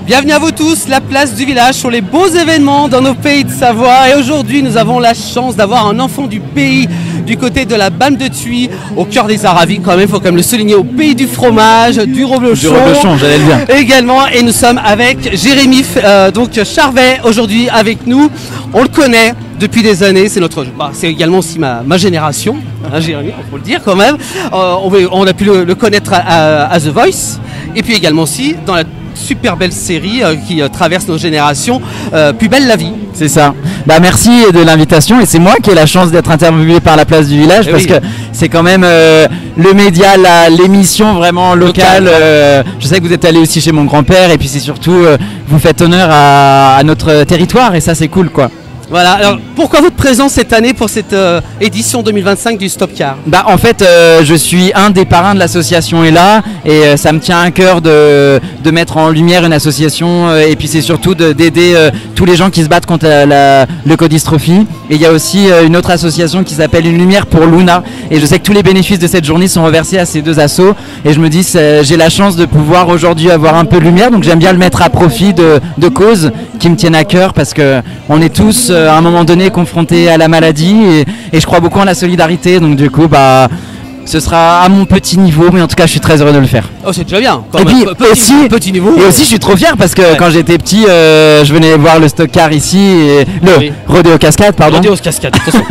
Bienvenue à vous tous, la place du village sur les beaux événements dans nos pays de Savoie. Et aujourd'hui, nous avons la chance d'avoir un enfant du pays, du côté de la BAM de Thuy, au cœur des Aravis quand même, il faut quand même le souligner, au pays du fromage, du reblochon. Du reblochon, j'allais le dire. Également, et nous sommes avec Jérémy donc Charvet aujourd'hui avec nous. On le connaît depuis des années, c'est également aussi ma génération, hein, Jérémy, on peut le dire quand même. On a pu le connaître à The Voice, et puis également aussi dans la super belle série qui traverse nos générations, Plus belle la vie. C'est ça. Bah merci de l'invitation, et c'est moi qui ai la chance d'être interviewé par la place du village, parce que c'est quand même le média, l'émission vraiment locale. Je sais que vous êtes allé aussi chez mon grand-père, et puis c'est surtout vous faites honneur à notre territoire, et ça c'est cool quoi. Voilà, alors pourquoi votre présence cette année pour cette édition 2025 du Stop Car? Bah en fait je suis un des parrains de l'association ELA, et ça me tient à cœur de mettre en lumière une association, et puis c'est surtout d'aider tous les gens qui se battent contre la leucodystrophie. Et il y a aussi une autre association qui s'appelle Une Lumière pour Luna, et je sais que tous les bénéfices de cette journée sont reversés à ces deux assos, et je me dis j'ai la chance de pouvoir aujourd'hui avoir un peu de lumière, donc j'aime bien le mettre à profit de causes qui me tiennent à cœur, parce que on est tous à un moment donné confrontés à la maladie, et je crois beaucoup en la solidarité, donc du coup bah ce sera à mon petit niveau, mais en tout cas je suis très heureux de le faire. Oh, c'est déjà bien. Et puis petit niveau. Et aussi je suis trop fier parce que quand j'étais petit, je venais voir le Stock Car ici, et le Rodéo Cascade, pardon. Rodéo Cascade, attention.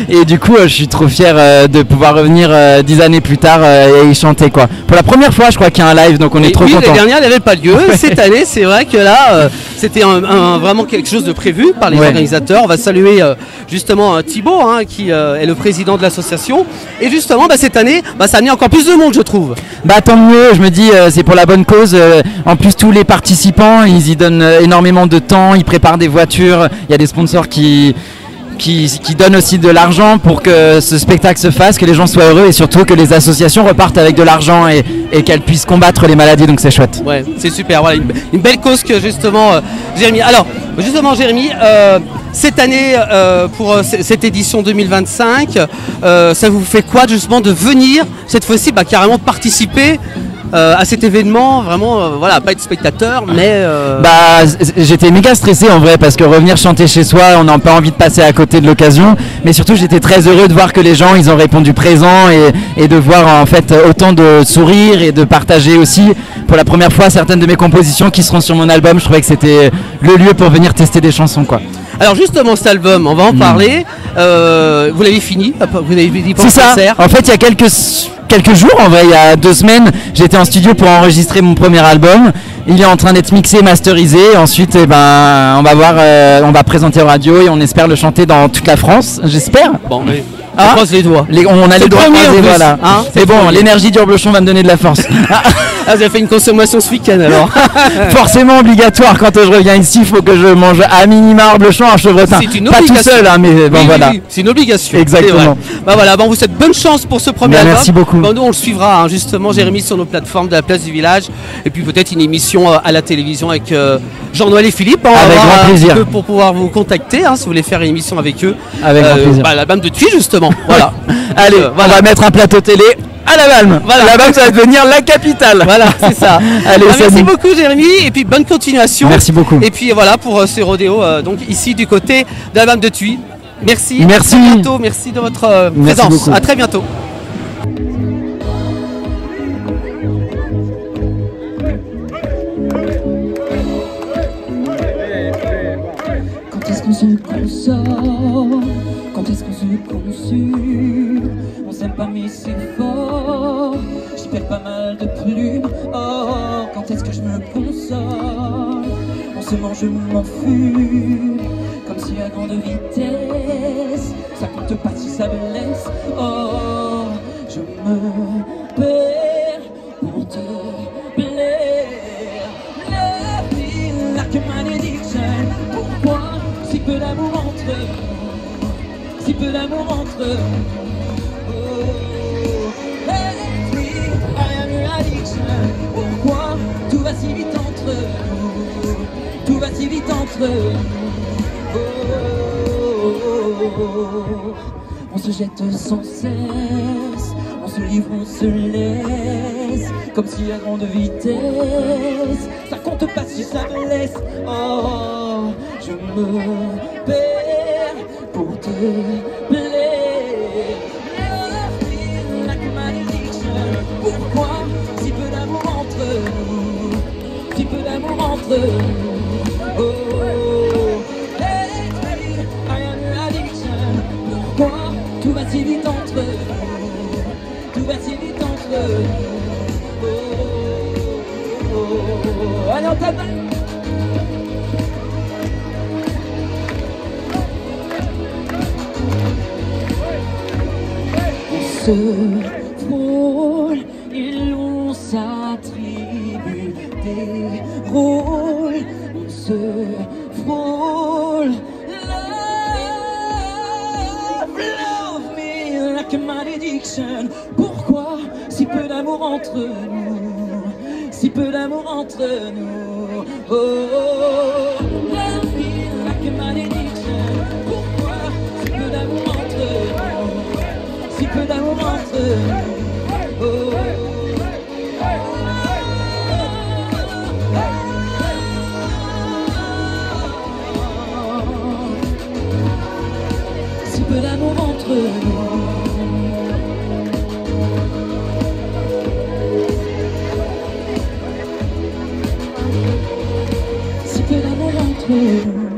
Et du coup je suis trop fier de pouvoir revenir 10 années plus tard et y chanter quoi. Pour la première fois je crois qu'il y a un live, donc on est trop contents. L'année dernière il n'avait pas lieu. Cette année c'est vrai que là c'était vraiment quelque chose de prévu par les organisateurs. On va saluer justement Thibaut qui est le président de l'association, et justement cette année ça a amené encore plus de monde, je trouve. Bah tant mieux, je me dis c'est pour la bonne cause. En plus tous les participants ils y donnent énormément de temps, ils préparent des voitures, il y a des sponsors qui donnent aussi de l'argent pour que ce spectacle se fasse, que les gens soient heureux, et surtout que les associations repartent avec de l'argent et qu'elles puissent combattre les maladies, donc c'est chouette. Ouais, c'est super, voilà, une belle cause que justement Jérémy. Alors justement Jérémy, cette année pour cette édition 2025, ça vous fait quoi justement de venir cette fois-ci carrément participer à cet événement, vraiment pas être spectateur, mais bah j'étais méga stressé en vrai, parce que revenir chanter chez soi, on n'a pas envie de passer à côté de l'occasion, mais surtout j'étais très heureux de voir que les gens ils ont répondu présent, et de voir en fait autant de sourires, et de partager aussi pour la première fois certaines de mes compositions qui seront sur mon album. Je trouvais que c'était le lieu pour venir tester des chansons quoi. Alors justement cet album, on va en parler. Vous l'avez fini, vous avez dit pour c'est ça. En fait il y a quelques jours, en vrai il y a 2 semaines, j'étais en studio pour enregistrer mon premier album. Il est en train d'être mixé, masterisé. Ensuite on va voir, on va présenter aux radios, et on espère le chanter dans toute la France, j'espère. Bon, mais on croise les doigts. On a les doigts croisés, voilà. C'est bon, l'énergie du reblochon va me donner de la force. Vous avez fait une consommation ce week-end alors. Forcément obligatoire, quand je reviens ici, il faut que je mange à minima reblochon en chevretin. C'est une obligation. Pas tout seul, mais bon voilà. Oui, c'est une obligation. Exactement. Voilà, vous souhaite bonne chance pour ce premier album. Merci beaucoup. Nous on le suivra justement, Jérémy, sur nos plateformes de la place du village, et puis peut-être une émission à la télévision avec Jean-Noël et Philippe. Avec grand plaisir. Pour pouvoir vous contacter si vous voulez faire une émission avec eux. Avec grand plaisir. La BAM de Thuy justement. Voilà. Allez, on va mettre un plateau télé à la BAM. Voilà. La BAM ça va devenir la capitale. Voilà, c'est ça. Allez, merci beaucoup Jérémy, et puis bonne continuation. Merci beaucoup. Et puis voilà pour ce rodéo donc ici du côté de la BAM de Thuy. Merci. Merci. À très bientôt. Merci de votre présence. Beaucoup. À très bientôt. Quand est-ce qu'on se console? Quand est-ce qu'on se consume? On s'aime pas mais c'est fort. J'y perds pas mal de plumes. Oh, quand est-ce que je me console? On se mange, je m'enfume, comme si à grande vitesse. Ça compte pas si ça blesse. Oh, je me perds pour te plaire. La vie n'a que malédiction. Pourquoi si peu d'amour entre nous? Si peu d'amour entre nous? Oh, let me, I am your addiction. Pourquoi tout va si vite entre nous? Tout va si vite entre nous. Oh, on se jette sans cesse, on se livre, on se laisse, comme si à grande vitesse, ça compte m'importe pas si ça me laisse. Oh, je me perds pour te plaire. Love feels like a malediction. Pourquoi si peu d'amour entre nous? Si peu d'amour entre nous. Oh, let's be, I am your addiction. Pourquoi tout va si vite entre nous? Tout va si vite entre nous. Oh, oh, oh. Allez, on tape. On se frôle et l'on s'attribue des rôles. On se frôle. Love me like a malediction. Pourquoi si peu d'amour entre nous? Si peu d'amour entre nous. Oh, oh, love me like a malediction. Pourquoi si peu d'amour entre nous? Si peu d'amour entre nous. Oh, si peu d'amour entre nous. Si peu d'amour entre nous.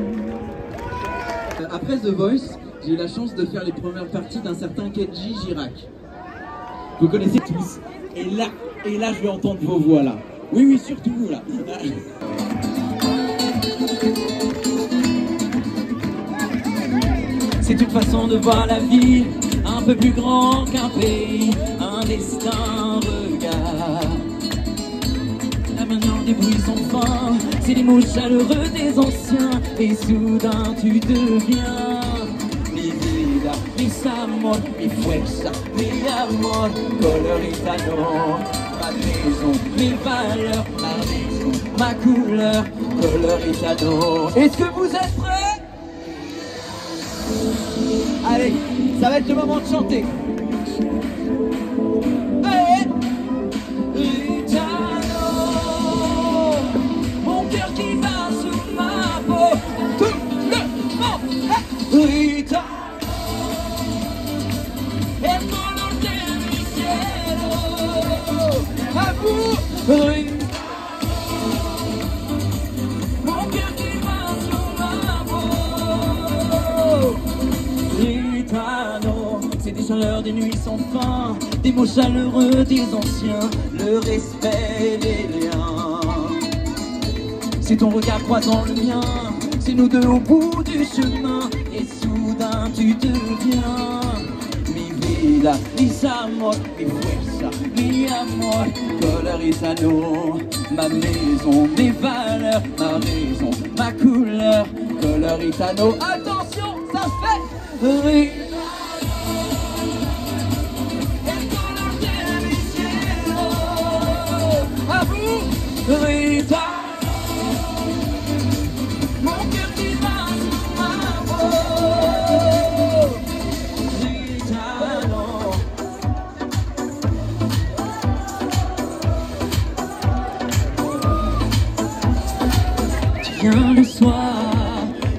Après The Voice, j'ai eu la chance de faire les premières parties d'un certain Kenji Girac. Vous connaissez tous. Et là, je vais entendre vos voix là. Oui, oui, surtout vous là. C'est une façon de voir la vie, un peu plus grand qu'un pays, un destin, un regard. La manière des bruits sans fin, c'est les mots chaleureux des anciens, et soudain tu deviens mi vida, mi amor, mi fuerza, mi amor, color italiano, ma maison, mes valeurs, ma maison, ma couleur, color italiano. Est-ce que vous êtes prêts? Allez, ça va être le moment de chanter. Allez, Italo, mon cœur qui bat sous ma peau. Tout le monde, Italo, el color de mi cielo. À vous, mon cœur qui bat sous ma peau. Italo, c'est des chaleurs des nuits sans fin, des mots chaleureux des anciens, le respect des liens. C'est ton regard croisant le mien, c'est nous deux au bout du chemin, et soudain tu deviens mi vida, mi amor, mi fuerza, mi amor, color italiano, ma maison, mes valeurs, ma raison, ma couleur, color italiano. Attention, ça fait oui. À vous, Rita, mon cœur qui bat sous ma peau. Rita, non. Tu viens le soir,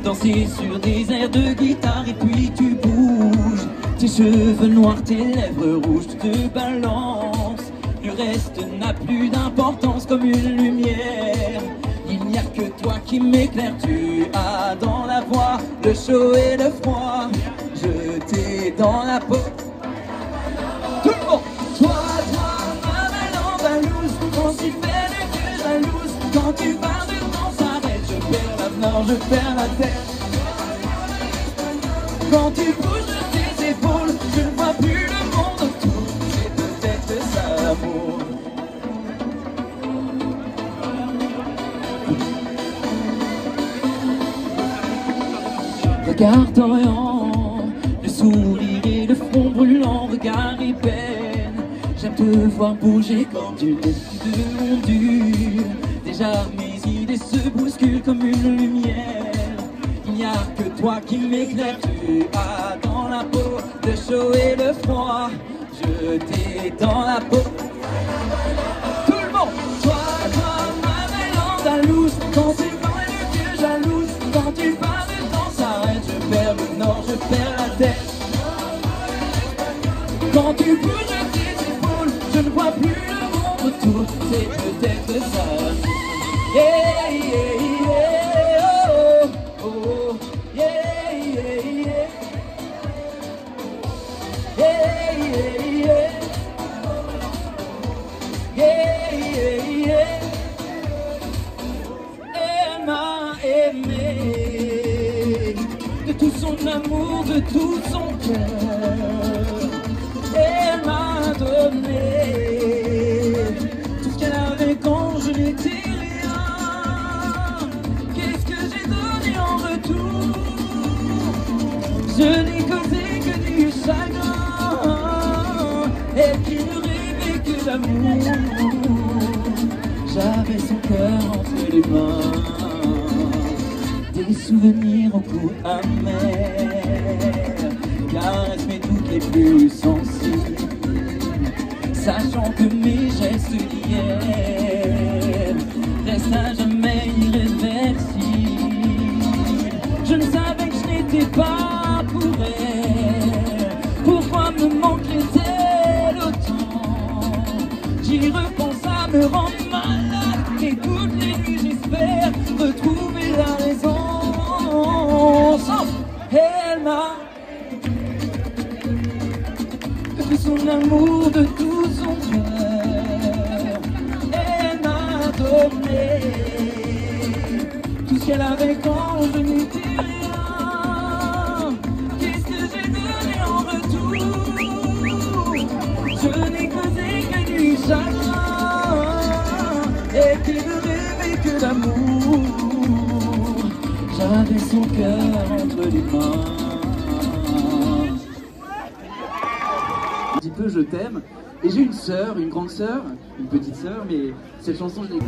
danser sur des airs de guitare et puis tu bouges. Tes cheveux noirs, tes lèvres rouges, tu te balances. Le reste n'a plus d'importance comme une lumière. Il n'y a que toi qui m'éclaire. Tu as dans la voix le chaud et le froid. Je t'ai dans la peau. Tout le monde. Toi, ma belle andalouse, on s'y fait les plus jalouses. Quand tu parles de temps s'arrête, je perds l'avenir, je perds la tête. Quand tu bouges tes épaules, je ne vois plus le monde autour. C'est peut-être ça l'amour. Regard d'Orient, le sourire et le front brûlant, regard et peine. J'aime te voir bouger comme du lait ondule. Déjà mes idées se bousculent comme une lumière. Il n'y a que toi qui m'éclaire. Tu as dans la peau le chaud et le froid. Je t'ai dans la peau. Tout le monde. Toi, ma belle andalouse. c'est peut-être ça. Yeah, yeah, yeah, oh, oh, yeah, yeah, yeah. Yeah, yeah, yeah. Yeah, yeah, yeah. Elle m'a aimé de tout son amour, de tout son cœur. Elle m'a donné tout ce qu'elle avait quand je n'étais rien. Qu'est-ce que j'ai donné en retour? Je n'ai causé que du chagrin. Elle qui ne rêvait que d'amour. J'avais son cœur entre les mains. Des souvenirs au goût amer, caresses mes doutes les plus sensibles, sachant que mes gestes d'hier restent à jamais irréversibles. Je ne savais que je n'étais pas pour elle. Pourquoi me manquerait-elle autant? J'y repense, ça me rend malade. Et toutes les nuits j'espère retrouver la raison. Elle m'a de tout son amour, de tout son cœur. Elle m'a donné tout ce qu'elle avait quand je n'étais rien. Qu'est-ce que j'ai donné en retour? Je n'ai causé que du chagrin. Et qui ne rêvait que d'amour. J'avais son cœur entre les mains. Un petit peu je t'aime. Et j'ai une sœur, une grande sœur, une petite sœur, mais cette chanson je l'ai...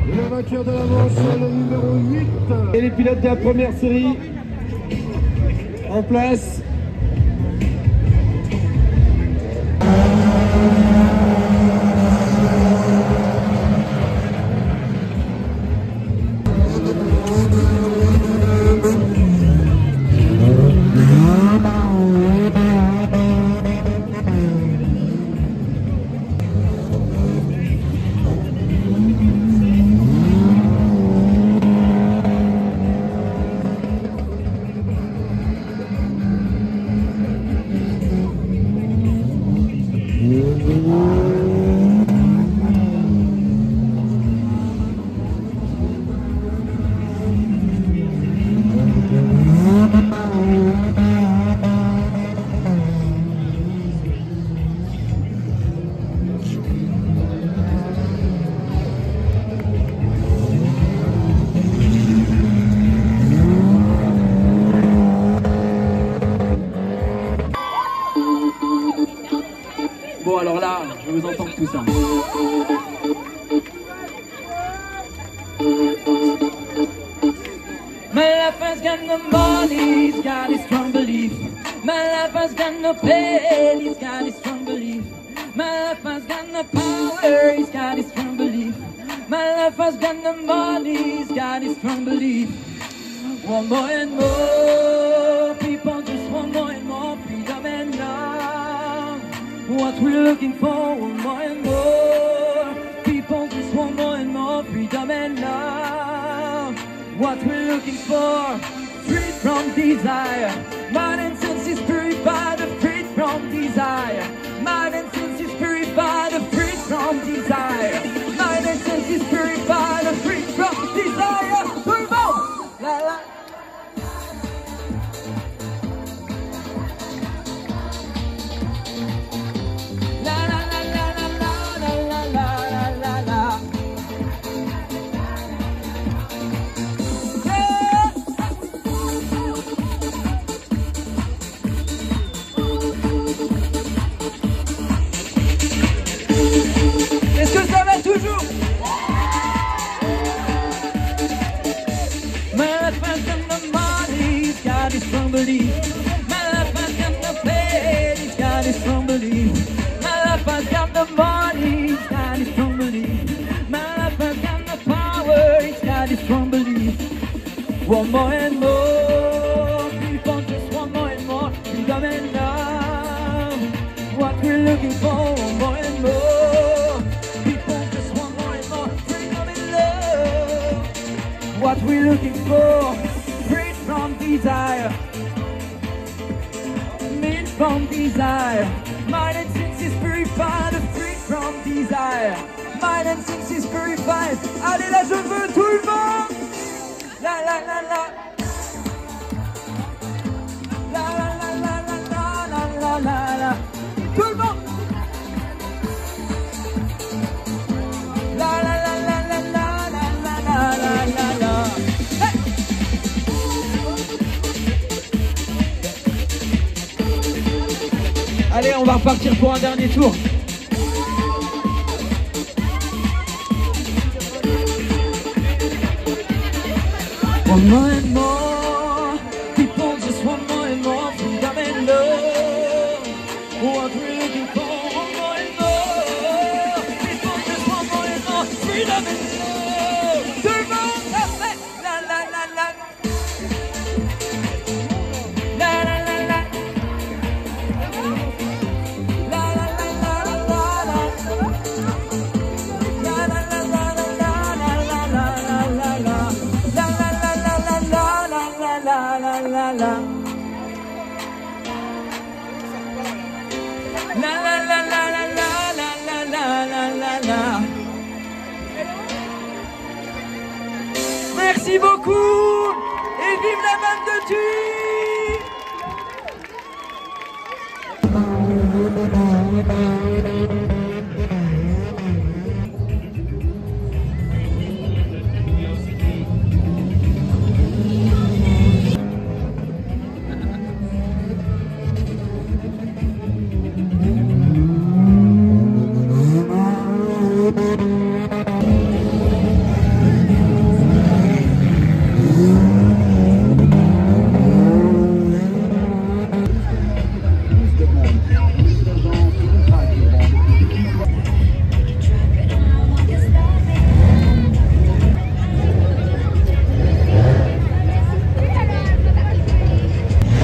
Le vainqueur de la manche, le numéro 8. Et les pilotes de la première série en place. Bon alors là, je vous entends tout ça. My life has got no money, he's got his strong belief. My life has got no pain, he's got his strong belief. My life has got no power, he's got his strong belief. My life has got no money, he's got his strong belief. One more and more, people just want more and more freedom and love. What we're looking for, one more and more, people just want more and more freedom and love. What we're looking for, free from desire. Mind and senses purified, free from desire. Mind and senses purified, free from desire. Mind and senses purified, free from desire. Move on! La la. La la la la la la la la la la. Est-ce que ça va toujours? got a strong belief. One more and more, people just want more and more freedom and love. What we're looking for, one more and more, people just want more and more freedom and love. What we're looking for, free from desire, made from desire. Mind and senses purified, free from desire. Mind and senses purified. Allez là, je veux tout le monde. La la la la. La la la la la la la la la. Tout le monde. La la la la la la la la la la la. Hey. Allez, on va repartir pour un dernier tour. One more and more, people just want more and more freedom and love. What we're looking for, one more and more, people just want more and more freedom and love. Tout le monde, fait la la la la, la la la la, la la la la la la, la la la la la la la la la la. La la la la la la la la. Merci beaucoup et vive la bande de Thuit.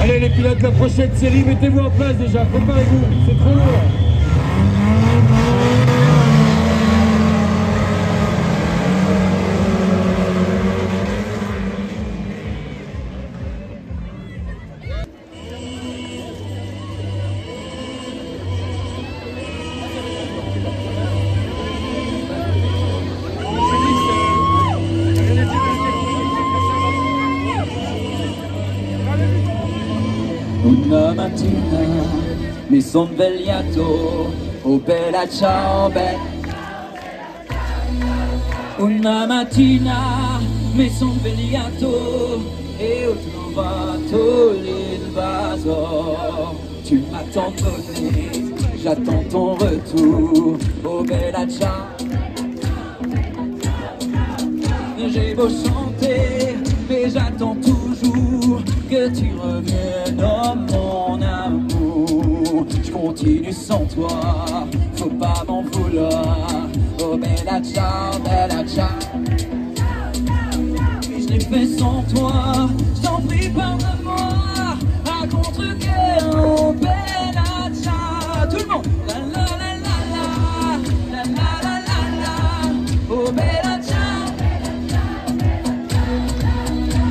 Allez les pilotes de la prochaine série, mettez-vous en place déjà, préparez-vous, c'est trop lourd. Una mattina mi son svegliato, oh bella ciao bella. Una mattina mi son svegliato e ho trovato l'invaso. Tu m'attends donné, j'attends ton retour, oh bella ciao. J'ai beau chanter, mais j'attends toujours que tu reviennes, oh mon amour. Je continue sans toi, faut pas m'en vouloir, oh bella ciao, bella ciao. Mais je l'ai fait sans toi, je t'en prie pardonne-moi, à contre-cœur, oh bella ciao. Tout le monde, la la la la la, la la la la la, oh bella ciao.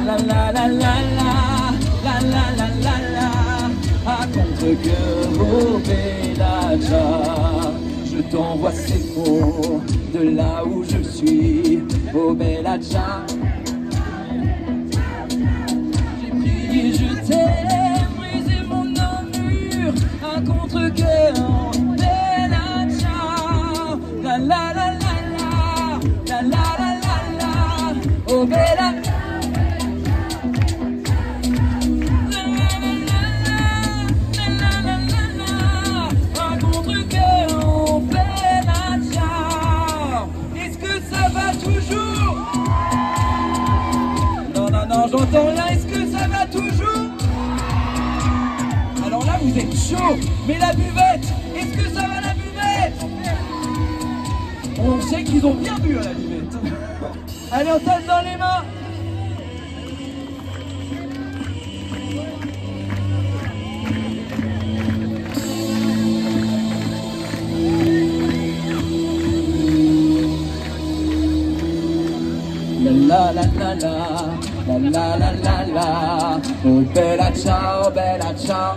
La la la la la, la la la la la, à contre-cœur, oh bella ciao. Je t'envoie ces mots de là où je suis, oh bella ciao. J'ai prié, je t'aime, brisé mon armure, à contre-cœur, oh bella ciao. La la la la la, la la la la la, oh bella ciao. J'entends rien, est-ce que ça va toujours? Alors là vous êtes chaud, mais la buvette, est-ce que ça va la buvette? On sait qu'ils ont bien bu à la buvette. Allez, on tape dans les mains. La la la la, la la la la la, oh bella ciao, bella ciao.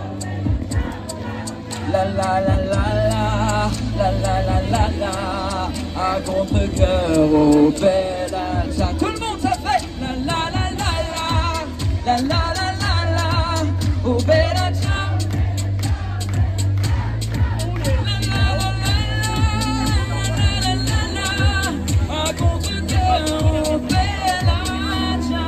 La la la la la, la la la la la, à contre-cœur, oh bella ciao. Tout le monde ça fait la la la la la, la la la la la, oh bella ciao. La la la la la, la la la la, à contre-cœur, oh bella ciao.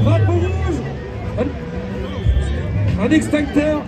Drapeau rouge, un extincteur.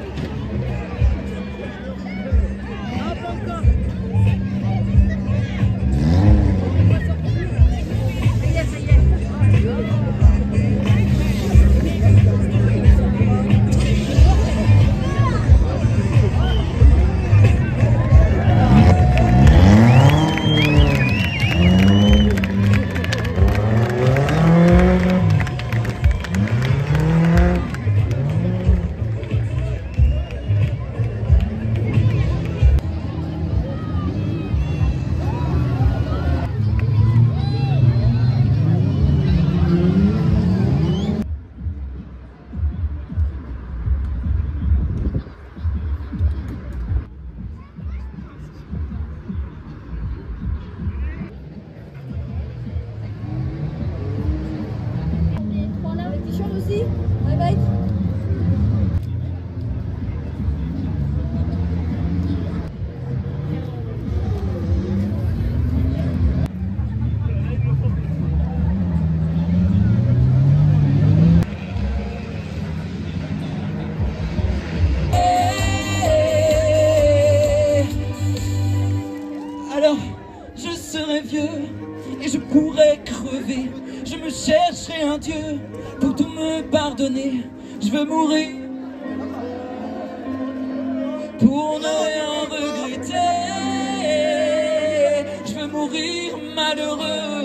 Bye bye. Alors, je serai vieux et je pourrai crever. Je me chercherai un Dieu pour tout me pardonner. Je veux mourir pour ne rien regretter. Je veux mourir malheureux.